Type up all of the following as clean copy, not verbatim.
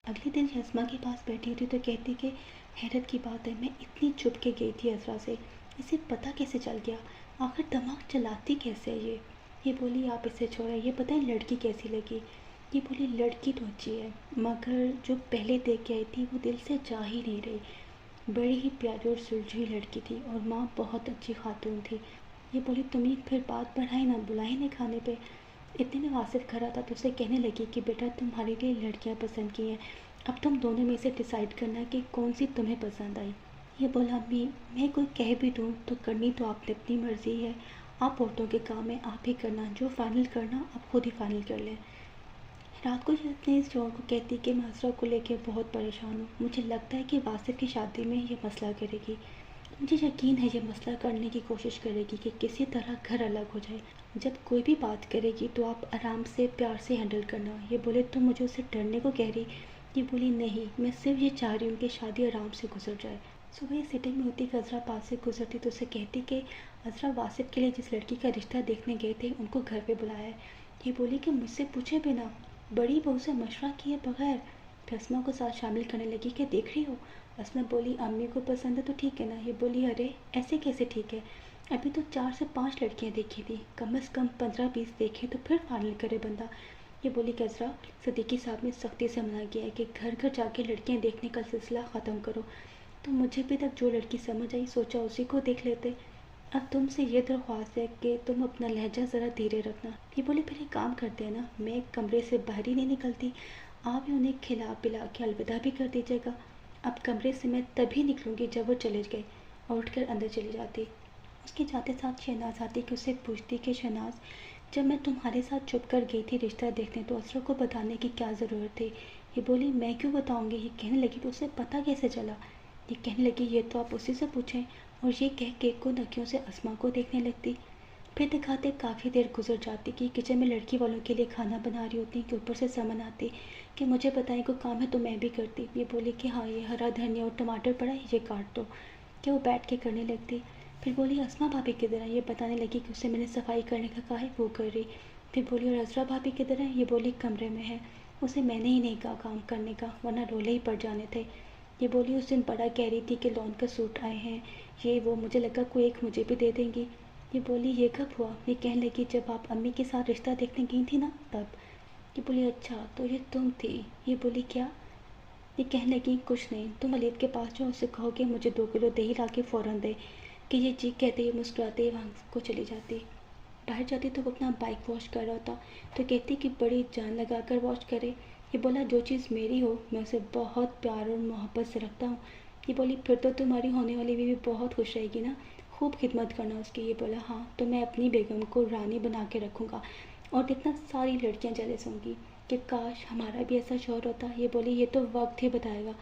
اگلے دن شسما کے پاس بیٹھی ہوتی تو کہتی کہ حیرت کی بات ہے، میں اتنی چھپ کے گئی تھی عذرا سے، اسے پتہ کیسے چل گیا؟ آخر دماغ چلاتی کیسے ہے یہ بولی آپ اسے چھوڑا، یہ بتائیں لڑکی کیسی لگی؟ یہ بولی لڑکی تو اچھی ہے، مگر جو پہلے دیکھ کے آئی تھی وہ دل سے جا ہی نہیں رہی، بڑی ہی پیاری اور سلجھی لڑکی تھی اور ماں بہت اچھی خاتون تھی۔ یہ بولی تمہیں پھر بات بڑھائی نہ بلائی نہیں کھانے پہ؟ اتنے میں واصف گھر آتا تو اسے کہنے لگی کہ بیٹا تمہارے لیے لڑکیاں پسند کی ہیں، اب تم دونوں میں سے ڈیسائیڈ کرنا کہ کون سی تمہیں پسند آئی۔ یہ بولا امی میں کوئی کہہ بھی دوں تو کرنی تو آپ نے اپنی مرضی ہے، آپ عورتوں کے کام ہے آپ ہی کرنا، جو فائنل کرنا آپ خود ہی فائنل کر لیں۔ رات کو یہ اپنے اس شوہر کو کہتی کہ میں عذرا کو لے کے بہت پریشان ہوں، مجھے لگتا ہے کہ واصف کی شادی میں یہ مسئلہ کرے گی، مجھے یقین ہے یہ مسئلہ کرنے کی کوشش کرے گی کہ کسی طرح گھر الگ ہو جائے، جب کوئی بھی بات کرے گی تو آپ آرام سے پیار سے ہینڈل کرنا۔ یہ بولے تم مجھے اسے ڈرنے کو کہہ رہی؟ یہ بولی نہیں، میں صرف یہ چاہ رہی ہوں کہ شادی آرام سے گزر جائے۔ صبح یہ سٹنگ میں ہوتی کہ عذرا پاس سے گزرتی تو اسے کہتی کہ عذرا واصف کے لیے جس لڑکی کا رشتہ دیکھنے گئے تھے ان کو گھر پہ بلایا ہے۔ یہ بولی کہ مجھ سے پوچھے بنا، بڑی بہو سے مشورہ کیے بغیر؟ پھر اسما کو ساتھ شامل کرنے لگی کہ دیکھ رہی ہو؟ اسما بولی امی کو پسند ہے تو ٹھیک ہے نا؟ یہ بولی ارے ایسے کیسے ٹھیک ہے، ابھی تو 4 سے 5 لڑکیاں دیکھی تھی، کم از کم 15-20 دیکھیں تو پھر فائنل کرے بندہ۔ یہ بولی کہ عذرا صدیقی صاحب نے سختی سے منع کیا ہے کہ گھر گھر جا کے لڑکیاں دیکھنے کا سلسلہ ختم کرو، تو مجھے بھی تک جو لڑکی سمجھ آئی سوچا اسی کو دیکھ لیتے۔ اب تم سے یہ درخواست ہے کہ تم اپنا لہجہ ذرا دھیرے رکھنا۔ یہ بولی پھر ایک کام کرتے ہیں نا، میں کمرے سے باہر ہی نہیں نکلتی، آپ بھی انہیں کھلا پلا کے الوداع بھی کر دیجیے گا، اب کمرے سے میں تبھی نکلوں گی جب وہ چلے گئے، اور اٹھ کر اندر چلی جاتی۔ اس کے جاتے ساتھ شہناز آتی کہ اسے پوچھتی کہ شہناز جب میں تمہارے ساتھ چھپ کر گئی تھی رشتہ دیکھنے تو عذرا کو بتانے کی کیا ضرورت تھی؟ یہ بولی میں کیوں بتاؤں گی؟ یہ کہنے لگی تو اسے پتہ کیسے چلا؟ یہ کہنے لگی یہ تو آپ اسی سے پوچھیں، اور یہ کہہ کے کن اکھیوں سے اسما کو دیکھنے لگتی۔ پھر دکھاتے کافی دیر گزر جاتی کہ کچن میں لڑکی والوں کے لیے کھانا بنا رہی ہوتی کہ اوپر سے سمن آتی کہ مجھے بتائیں کوئی کام ہے تو میں بھی کرتی۔ یہ بولی کہ ہاں یہ ہرا دھنیا اور ٹماٹر پڑا ہے یہ کاٹ دو، کہ وہ بیٹھ کے کرنے لگتی۔ پھر بولی اسما بھابی کدھر ہے؟ یہ بتانے لگی کہ اسے میں نے صفائی کرنے کا کہا ہے وہ کر رہی۔ پھر بولی اور عذرا بھابی کدھر ہے؟ یہ بولی کمرے میں ہے، اسے میں نے ہی نہیں کہا کام کرنے کا ورنہ رولے ہی پڑ جانے تھے۔ یہ بولی اس دن بڑا کہہ رہی تھی کہ لون کا سوٹ آئے ہیں یہ وہ، مجھے لگا کوئی ایک مجھے بھی دے دیں گی۔ یہ بولی یہ کب ہوا؟ یہ کہنے لگی جب آپ امی کے ساتھ رشتہ دیکھنے گئی تھی نا تب۔ یہ بولی اچھا تو یہ تم تھی؟ یہ بولی کیا؟ یہ کہنے لگی کچھ نہیں، تم ولید کے پاس جاؤ، اسے کہو کہ مجھے 2 کلو دہی لا کے فوراً دے، کہ یہ جی کہتے ہی مسکراتے وہاں کو چلی جاتی۔ باہر جاتی تو وہ اپنا بائک واش کر رہا ہوتا تو کہتی کہ بڑی جان لگا کر واش کرے۔ یہ بولا جو چیز میری ہو میں اسے بہت پیار اور محبت سے رکھتا ہوں۔ یہ بولی پھر تو تمہاری ہونے والی بیوی بہت خوش رہے گی نا، خوب خدمت کرنا اس کی۔ یہ بولا ہاں تو میں اپنی بیگم کو رانی بنا کے رکھوں گا، اور کتنا ساری لڑکیاں جیلس ہوں گی کہ کاش ہمارا بھی ایسا شوہر ہوتا۔ یہ بولی یہ تو وقت ہی بتائے گا،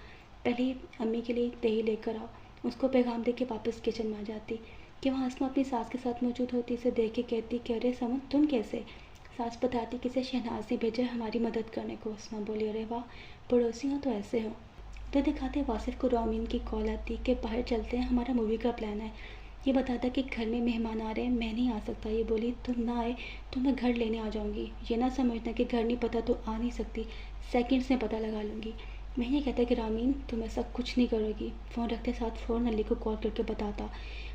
پہلے ہی امی کے لیے دہی لے کر آؤ۔ اس کو پیغام دے کے واپس کچن میں آ جاتی کہ وہاں اسما اپنی ساس کے ساتھ موجود ہوتی، اسے دیکھ کے کہتی کہ ارے سمن تم کیسے؟ ساس بتاتی کہ اسے شہناز نے بھیجا ہماری مدد کرنے کو۔ اسما بولی ارے واہ پڑوسی ہوں تو ایسے ہو۔ تو دکھاتے واصف کو رامین کی کال آتی کہ باہر چلتے ہیں ہمارا مووی کا پلان ہے۔ یہ بتاتا کہ گھر میں مہمان آ رہے ہیں میں نہیں آ سکتا۔ یہ بولی تم نہ آئے تو میں گھر لینے آ جاؤں گی، یہ نہ سمجھنا کہ گھر نہیں پتہ تو آ نہیں سکتی، سیکنڈز میں پتہ لگا لوں گی۔ میں یہ کہتا کہ رامین تم ایسا کچھ نہیں کرو گی، فون رکھتے ساتھ فوراً علی کو کال کر کے بتاتا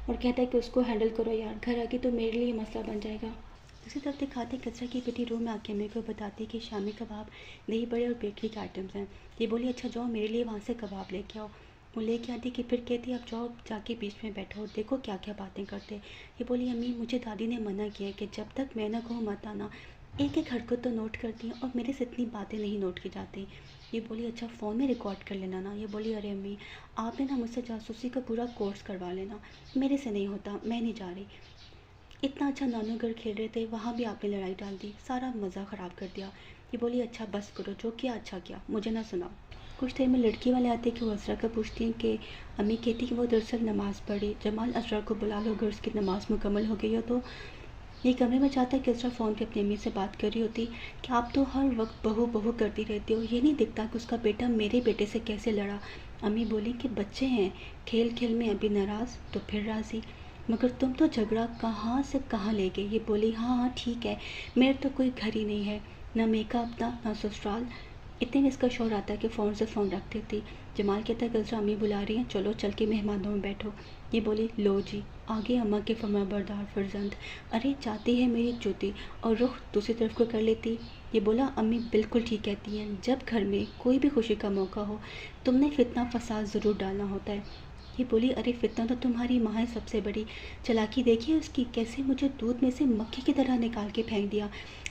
اور کہتا ہے کہ اس کو ہینڈل کرو یار، گھر آ کے تو میرے لیے مسئلہ بن جائے گا۔ دوسری طرف دکھاتے کچرا کی بیٹی روم میں آ کے امی کو بتاتی کہ شامی کباب دہی بڑے اور بیکری کے آئٹمز ہیں۔ یہ بولی اچھا جاؤ میرے لیے وہاں سے کباب لے کے آؤ۔ وہ لے کے آتی کہ پھر کہتی اب جاؤ جا کے بیچ میں بیٹھو دیکھو کیا کیا باتیں کرتے۔ یہ بولی امی مجھے دادی نے منع کیا ہے کہ جب تک میں نہ کہوں مت آنا، ایک ایک حرکت تو نوٹ کرتی ہیں اور میرے سے اتنی باتیں نہیں نوٹ کی جاتی۔ یہ بولی اچھا فون میں ریکارڈ کر لینا نا۔ یہ بولی ارے امی آپ نے نا مجھ سے جاسوسی کا پورا کورس کروا لینا، میرے سے نہیں ہوتا، میں نہیں جا رہی۔ اتنا اچھا نانو گھر کھیل رہے تھے وہاں بھی آپ نے لڑائی ڈال دی، سارا مزہ خراب کر دیا۔ یہ بولی اچھا بس کرو، جو کیا اچھا کیا، مجھے نہ سناؤ۔ کچھ دیر میں لڑکی والے آتے کہ وہ عذرا کا پوچھتی ہیں کہ امی کہتی کہ وہ دراصل نماز پڑھی، جمال عذرا کو بلا لو اگر اس کی نماز مکمل ہو گئی ہو تو۔ یہ کمرے میں چاہتا ہے کہ عذرا فون پہ اپنی امی سے بات کر رہی ہوتی کہ آپ تو ہر وقت بہو بہو کرتی رہتی ہو، یہ نہیں دکھتا کہ اس کا بیٹا میرے بیٹے سے کیسے لڑا۔ امی بولی کہ بچے ہیں، کھیل کھیل میں ابھی ناراض تو پھر راضی، مگر تم تو جھگڑا کہاں سے کہاں لے گئے۔ یہ بولی ہاں ہاں ٹھیک ہے، میرے تو کوئی گھر ہی نہیں ہے، نہ میکا اپنا نہ سسرال، اتنے میں اس کا شوہر آتا ہے کہ فون سے فون رکھ دیتی۔ جمال کہتا ہے کہ عذرا امی بلا رہی ہیں، چلو چل کے مہمانوں میں بیٹھو۔ یہ بولی لو جی آگے اماں کے فرمانبردار فرزند، ارے چاہتی ہے میری جوتی اور رخ دوسری طرف کو کر لیتی۔ یہ بولا امی بالکل ٹھیک کہتی ہیں، جب گھر میں کوئی بھی خوشی کا موقع ہو تم نے فتنہ فساد ضرور ڈالنا ہوتا ہے۔ یہ بولی ارے فتنہ تو تمہاری ماں ہے سب سے بڑی، چلاکی دیکھیے اس کی، کیسے مجھے دودھ میں سے مکھی کی طرح نکال کے پھینک دیا۔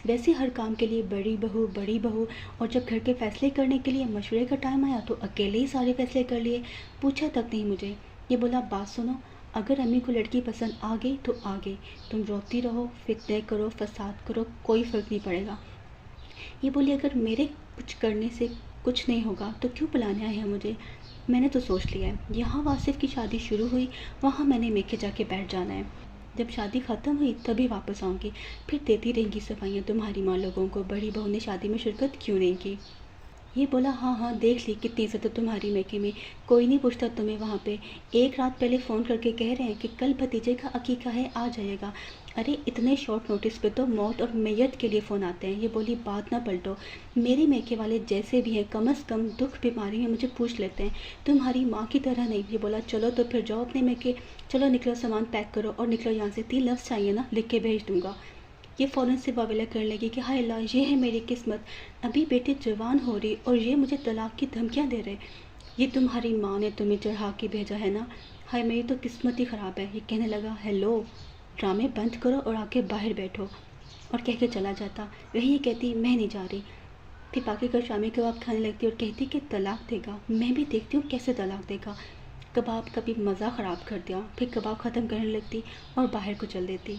ویسے ہر کام کے لیے بڑی بہو، اور جب گھر کے فیصلے کرنے کے لیے مشورے کا ٹائم آیا تو اکیلے ہی سارے فیصلے کر لیے، پوچھا تک نہیں مجھے۔ یہ بولا بات سنو، اگر امی کو لڑکی پسند آ گئی تو آ گئی، تم روتی رہو، فتنے کرو، فساد کرو، کوئی فرق نہیں پڑے گا۔ یہ بولی اگر میرے کچھ کرنے سے کچھ نہیں ہوگا تو کیوں بلانے آئے ہیں مجھے؟ میں نے تو سوچ لیا ہے، یہاں واصف کی شادی شروع ہوئی وہاں میں نے میکے جا کے بیٹھ جانا ہے، جب شادی ختم ہوئی تبھی واپس آؤں گی، پھر دیتی رہیں گی صفائیاں تمہاری ماں لوگوں کو، بڑی بہو نے شادی میں شرکت کیوں نہیں کی۔ یہ بولا ہاں دیکھ لی کتنی عزت ہے تمہاری میکے میں، کوئی نہیں پوچھتا تمہیں وہاں پہ، ایک رات پہلے فون کر کے کہہ رہے ہیں کہ کل بھتیجے کا عقیقہ ہے آ جائے گا۔ ارے اتنے شارٹ نوٹس پہ تو موت اور میت کے لیے فون آتے ہیں۔ یہ بولی بات نہ پلٹو، میرے میکے والے جیسے بھی ہیں کم از کم دکھ بیماری میں مجھے پوچھ لیتے ہیں، تمہاری ماں کی طرح نہیں۔ یہ بولا چلو تو پھر جاؤ اپنے میکے، چلو نکلو سامان پیک کرو اور نکلو یہاں سے، 3 لفظ چاہیے نا لکھ کے بھیج دوں گا۔ یہ فوراً سے واویلا کرنے لگی کہ ہائے اللہ یہ ہے میری قسمت، ابھی بیٹی جوان ہو رہی اور یہ مجھے طلاق کی دھمکیاں دے رہے، یہ تمہاری ماں نے تمہیں چڑھا کے بھیجا ہے نا، ہائے میری تو قسمت ہی خراب ہے۔ یہ کہنے لگا ہیلو ڈرامے بند کرو اور آ کے باہر بیٹھو، اور کہہ کے چلا جاتا۔ وہی یہ کہتی میں نہیں جا رہی، پھر باقی کا شامی کباب کھانے لگتی اور کہتی کہ طلاق دے گا، میں بھی دیکھتی ہوں کیسے طلاق دے گا، کباب کا بھی مزہ خراب کر دیا، پھر کباب ختم کرنے لگتی اور باہر کو چل دیتی۔